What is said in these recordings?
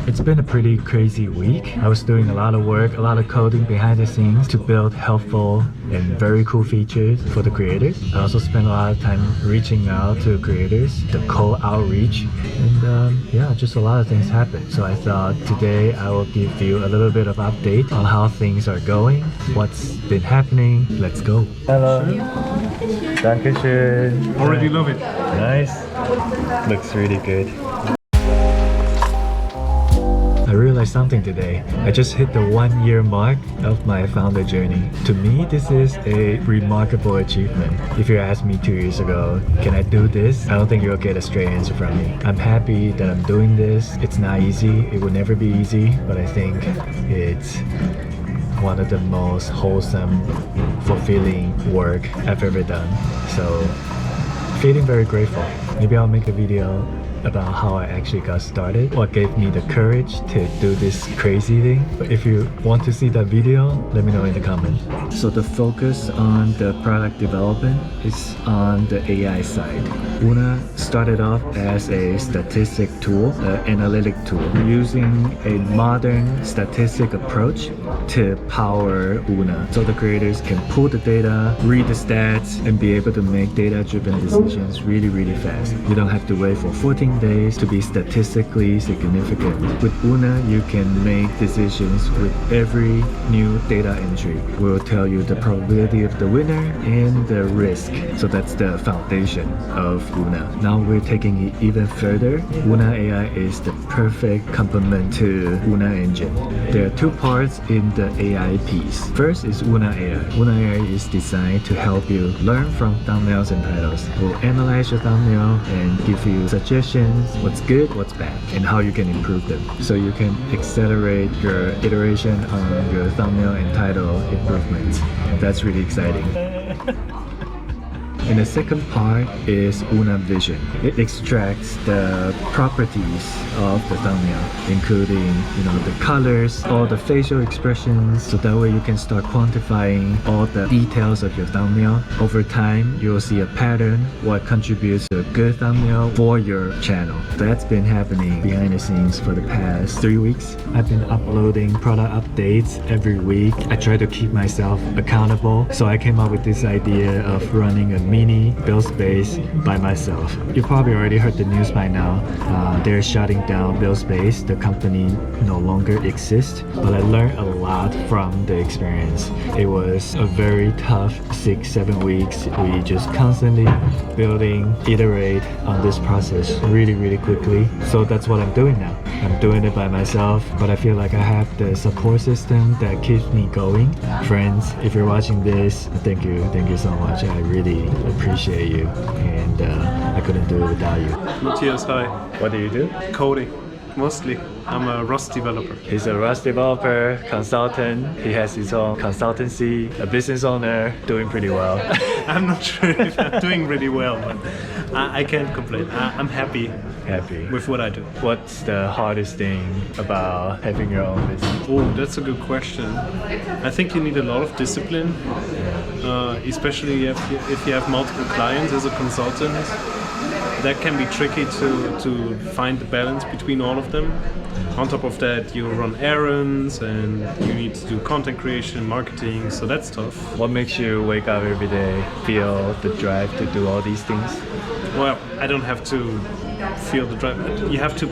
It's been a pretty crazy week. I was doing a lot of work, a lot of coding behind the scenes to build helpful and very cool features for the creators. I also spent a lot of time reaching out to creators, the cold outreach, and yeah, just a lot of things happened. So I thought today I will give you a little bit of update on how things are going, what's been happening. Let's go. Hello. Dankeschön. Already love it. Nice. Looks really good. I realized something today. I just hit the 1 year mark of my founder journey. To me, this is a remarkable achievement. If you asked me 2 years ago, can I do this? I don't think you'll get a straight answer from me. I'm happy that I'm doing this. It's not easy. It will never be easy, but I think it's one of the most wholesome, fulfilling work I've ever done. So, feeling very grateful. Maybe I'll make a video about how I actually got started, what gave me the courage to do this crazy thing. But if you want to see that video, let me know in the comments. So the focus on the product development is on the AI side. Oona started off as a statistic tool, an analytic tool, using a modern statistic approach to power Oona. So the creators can pull the data, read the stats, and be able to make data-driven decisions really fast. You don't have to wait for 14 days to be statistically significant. With Oona, you can make decisions with every new data entry. We'll tell you the probability of the winner and the risk. So that's the foundation of Oona. Now we're taking it even further. Oona AI is the perfect complement to Oona Engine. There are two parts in the AI piece. First is Oona AI. Oona AI is designed to help you learn from thumbnails and titles. We'll analyze your thumbnail and give you suggestions, what's good, what's bad, and how you can improve them. So you can accelerate your iteration on your thumbnail and title improvements. That's really exciting. And the second part is Oona Vision. It extracts the properties of the thumbnail, including, the colors, all the facial expressions, so that way you can start quantifying all the details of your thumbnail. Over time, you'll see a pattern, what contributes to a good thumbnail for your channel. That's been happening behind the scenes for the past 3 weeks. I've been uploading product updates every week. I try to keep myself accountable, so I came up with this idea of running a mini build space by myself. You probably already heard the news by now. They're shutting down build space. The company no longer exists, but I learned a lot from the experience. It was a very tough 6-7 weeks. We just constantly building, iterate on this process really quickly. So that's what I'm doing now. I'm doing it by myself, but I feel like I have the support system that keeps me going. Friends, if you're watching this, thank you so much. I really appreciate you, and I couldn't do it without you. Matthias, hi. What do you do? Coding, mostly. I'm a Rust developer. He's a Rust developer, consultant. He has his own consultancy, a business owner, doing pretty well. I'm not sure if I'm doing really well, but I can't complain. I'm happy with what I do. What's the hardest thing about having your own business? Oh, that's a good question. I think you need a lot of discipline, especially if you have multiple clients as a consultant. That can be tricky to find the balance between all of them. On top of that, you run errands and you need to do content creation, marketing, so that's tough. What makes you wake up every day, feel the drive to do all these things? Well, I don't have to feel the drive. You have to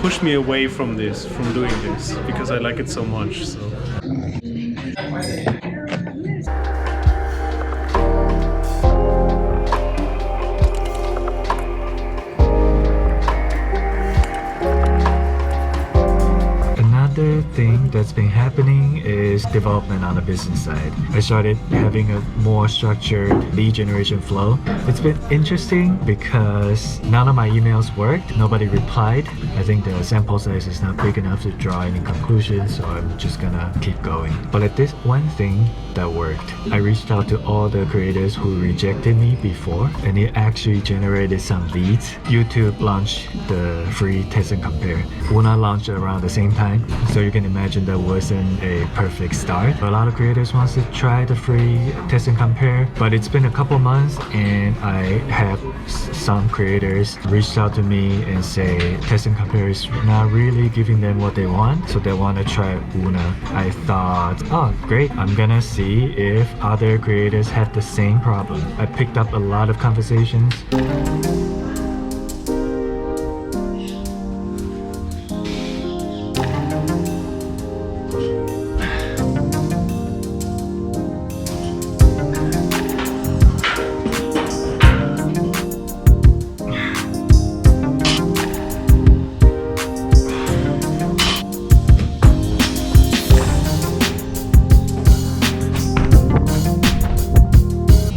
push me away from doing this, because I like it so much. So. Another thing that's been happening is development on the business side. I started having a more structured lead generation flow. It's been interesting because none of my emails worked. Nobody replied. I think the sample size is not big enough to draw any conclusions, so I'm just gonna keep going. But I did one thing that worked. I reached out to all the creators who rejected me before, and it actually generated some leads. YouTube launched the free test and compare. Oona launched around the same time. So you can imagine that wasn't a perfect start. A lot of creators wants to try the free test and compare, but it's been a couple months and I have some creators reached out to me and say test and compare is not really giving them what they want, so they want to try Oona. I thought, oh great, I'm gonna see if other creators have the same problem. I picked up a lot of conversations.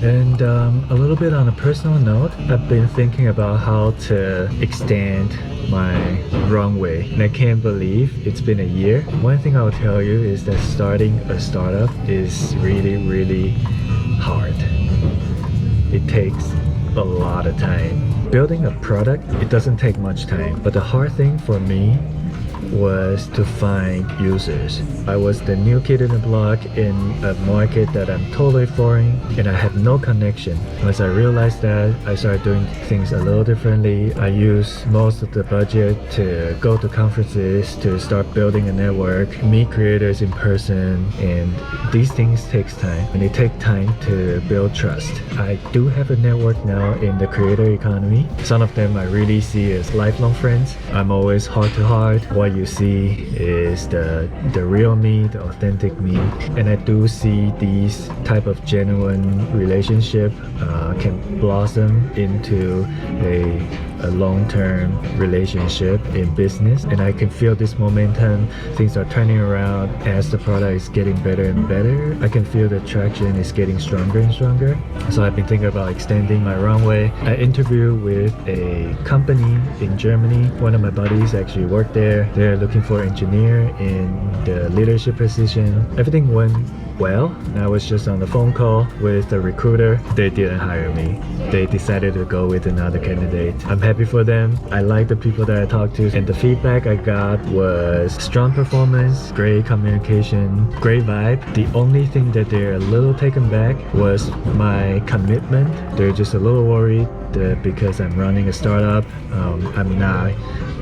And a little bit on a personal note, I've been thinking about how to extend my runway, and I can't believe it's been a year. One thing I'll tell you is that starting a startup is really hard. It takes a lot of time. Building a product, it doesn't take much time, but the hard thing for me was to find users. I was the new kid in the block in a market that I'm totally foreign and I had no connection. Once I realized that, I started doing things a little differently. I used most of the budget to go to conferences, to start building a network, meet creators in person, and these things takes time and they take time to build trust. I do have a network now in the creator economy. Some of them I really see as lifelong friends. I'm always heart to heart. What you see is the real me, the authentic me, and I do see these type of genuine relationship can blossom into a long-term relationship in business, and I can feel this momentum. Things are turning around as the product is getting better and better. I can feel the traction is getting stronger and stronger. So I've been thinking about extending my runway. I interviewed with a company in Germany. One of my buddies actually worked there. They're looking for an engineer in the leadership position. Everything went well. I was just on the phone call with the recruiter. They didn't hire me. They decided to go with another candidate. I'm happy for them. I like the people that I talked to, and the feedback I got was strong performance, great communication, great vibe. The only thing that they're a little taken back was my commitment. They're just a little worried that because I'm running a startup, I'm not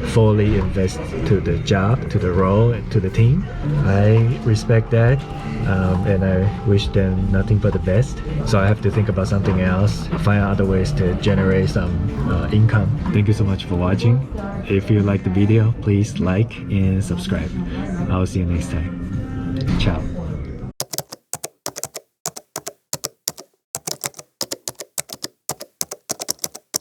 fully invested to the job, to the role, and to the team. I respect that, and I wish them nothing but the best. So I have to think about something else, find other ways to generate some income. Thank you so much for watching. If you like the video, please like and subscribe. I'll see you next time. Ciao.